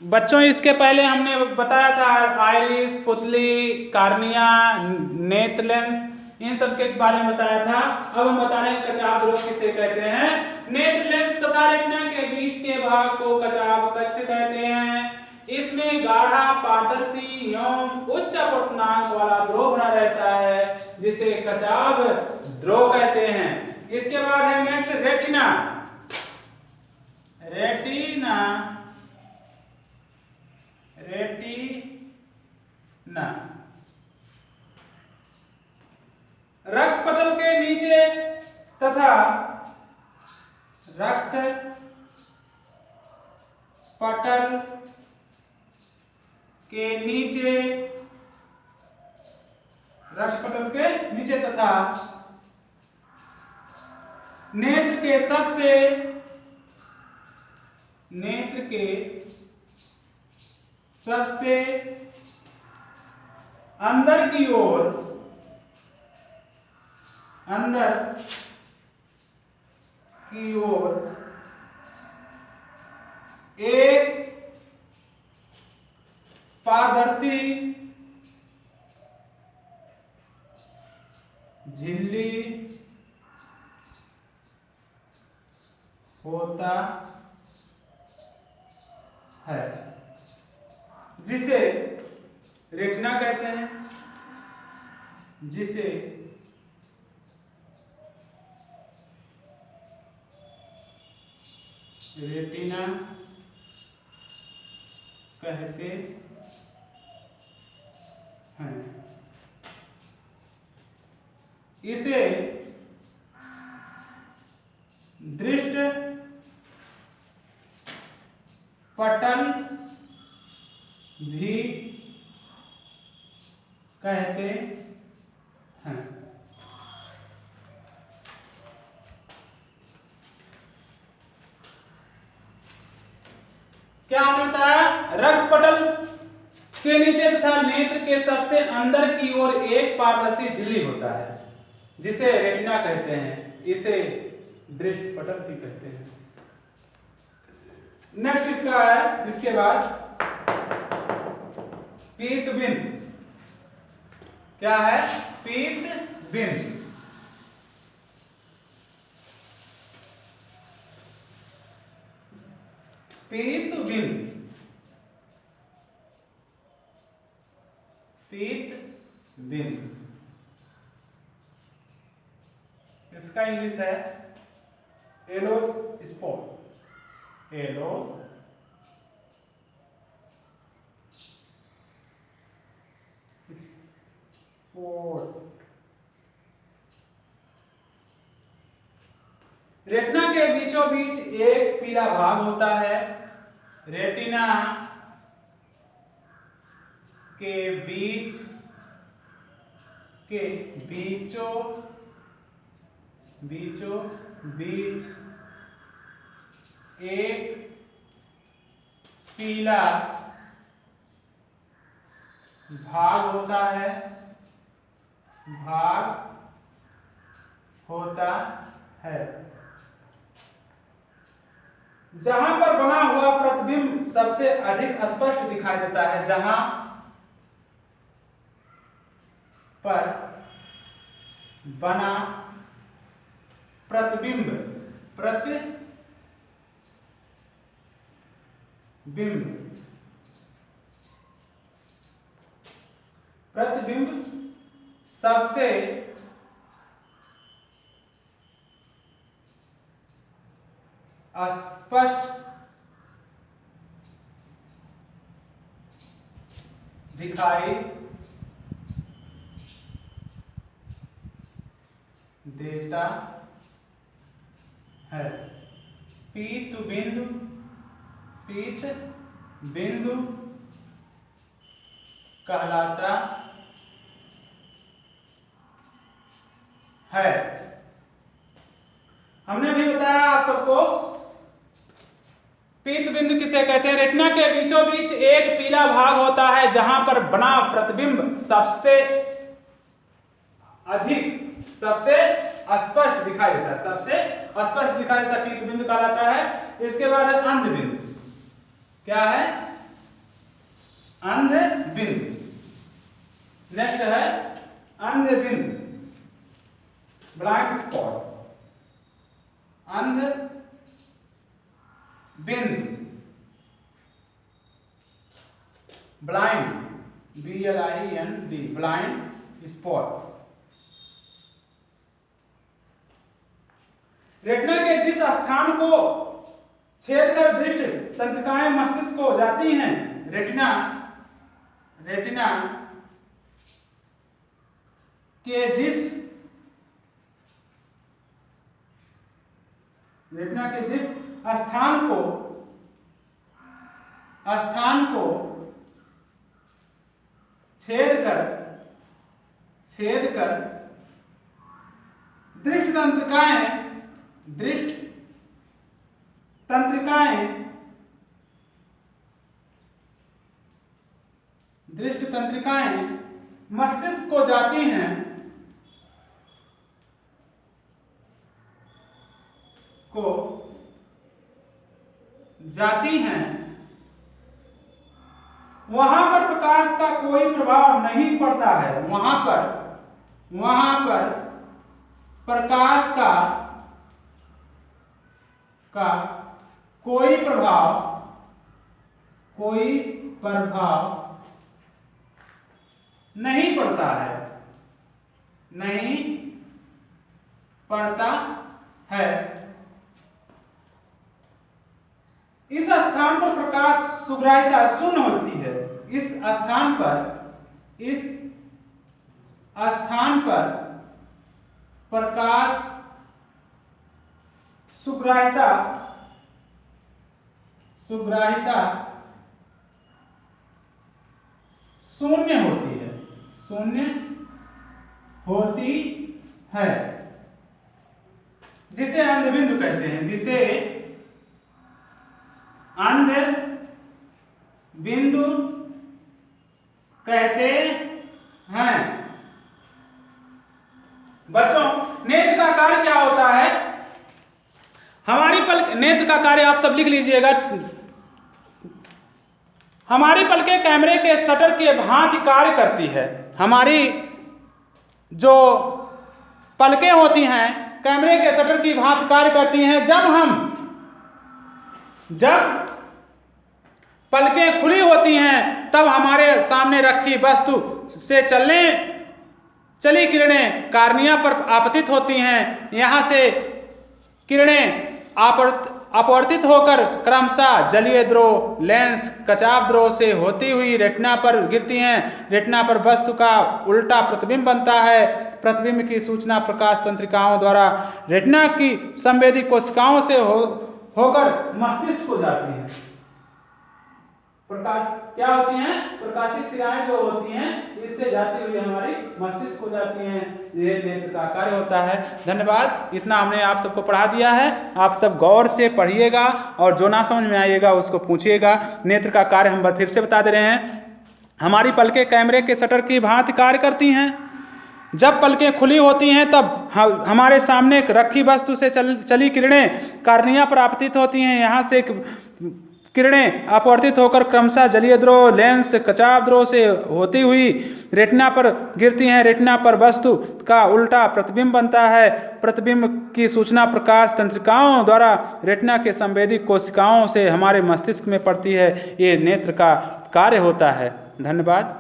बच्चों इसके पहले हमने बताया था आइरिस, पुतली, कार्निया, नेत्र लेंस, इन सब के बारे में बताया था। अब हम बता रहे हैं कचाव ध्रुव किसे कहते हैं। नेत्र लेंस तथा रेटिना के बीच के भाग को कचाव कक्ष कहते हैं। इसमें गाढ़ा पारदर्शी एवं उच्च अपवर्तनांक वाला ध्रुव बना रहता है जिसे कचाव ध्रुव कहते हैं। इसके बाद है नेक्स्ट रेटिना। रेटिना रक्त पटल के नीचे तथा रक्त पटल के नीचे तथा नेत्र के सबसे अंदर की ओर एक पारदर्शी झिल्ली होता है जिसे रेटिना कहते हैं। रेटिना कहते हैं। इसे दृष्टि पटल भी कहते हैं। क्या हमने बताया? रक्त पटल के नीचे तथा नेत्र के सबसे अंदर की ओर एक पारदर्शी झिल्ली होता है जिसे रेटिना कहते हैं। इसे दृष्टि पटल भी कहते हैं। नेक्स्ट इसका है, इसके बाद पीत बिंदु। क्या है? पीत बिंदु। पीत बिंदु इसका इंग्लिश है येलो स्पॉट। रेटिना के बीचों बीच एक पीला भाग होता है। रेटिना के बीचों बीच एक पीला भाग होता है जहां पर बना हुआ प्रतिबिंब सबसे अधिक स्पष्ट दिखाई देता है। जहां पर बना प्रतिबिंब सबसे स्पष्ट दिखाई देता है। पीत बिंदु कहलाता है। हमने भी बताया आप सबको पीत बिंदु किसे कहते हैं। रेटिना के बीचों बीच एक पीला भाग होता है जहां पर बना प्रतिबिंब सबसे स्पष्ट दिखाई देता है। पीत बिंदु कहलाता है। इसके बाद है अंध बिंदु। क्या है? अंध बिंदु। नेक्स्ट है अंध बिंदु, ब्लाइंड स्पॉट। अंध बिंदु, blind, BLIND, blind spot. Retina के जिस स्थान को छेद कर दृष्टि तंत्रिकाएं मस्तिष्क को जाती हैं, रेटिना के जिस स्थान को छेद कर दृष्टि तंत्रिकाएं मस्तिष्क को जाती हैं, वहां पर प्रकाश का कोई प्रभाव नहीं पड़ता है। वहां पर प्रकाश का कोई प्रभाव नहीं पड़ता है। इस स्थान पर प्रकाश सुग्राह्यता शून्य होती है। इस स्थान पर प्रकाश सुग्राह्यता शून्य होती है, जिसे अंध बिंदु कहते हैं। अंध बिंदु कहते हैं। बच्चों, नेत्र का कार्य क्या होता है? हमारी पलक, नेत्र का कार्य आप सब लिख लीजिएगा। हमारी पलकें कैमरे के शटर के भांति कार्य करती है। हमारी जो पलकें होती हैं कैमरे के शटर की भांति कार्य करती हैं। जब पलकें खुली होती हैं तब हमारे सामने रखी वस्तु से चली किरणें कार्निया पर आपतित होती हैं। यहाँ से किरणें अपवर्तित होकर क्रमशः जलीय द्रव, लेंस, कचाव द्रव से होती हुई रेटिना पर गिरती हैं। रेटिना पर वस्तु का उल्टा प्रतिबिंब बनता है। प्रतिबिंब की सूचना प्रकाश तंत्रिकाओं द्वारा रेटिना की संवेदी कोशिकाओं से होकर मस्तिष्क को जाती है। प्रकाश क्या होती हैं? प्रकाशिक शिराएं जो होती हैं इससे जाती हुई हमारी मस्तिष्क को जाती हैं। ये नेत्र का कार्य होता है। धन्यवाद। इतना हमने आप सबको पढ़ा दिया है। आप सब गौर से पढ़िएगा और जो ना समझ में आइएगा उसको पूछिएगा। नेत्र का कार्य हम फिर से बता दे रहे हैं। हमारी पलकें कैमरे के शटर की भांति कार्य करती हैं। जब पलकें खुली होती हैं तब हमारे सामने रखी वस्तु से चली किरणें कार्निया पर आपतित होती हैं। यहाँ से किरणें अपवर्तित होकर क्रमशः जलीय द्रव, लेंस, कचाव द्रव से होती हुई रेटिना पर गिरती हैं। रेटिना पर वस्तु का उल्टा प्रतिबिंब बनता है। प्रतिबिंब की सूचना प्रकाश तंत्रिकाओं द्वारा रेटिना के संवेदी कोशिकाओं से हमारे मस्तिष्क में पड़ती है। ये नेत्र का कार्य होता है। धन्यवाद।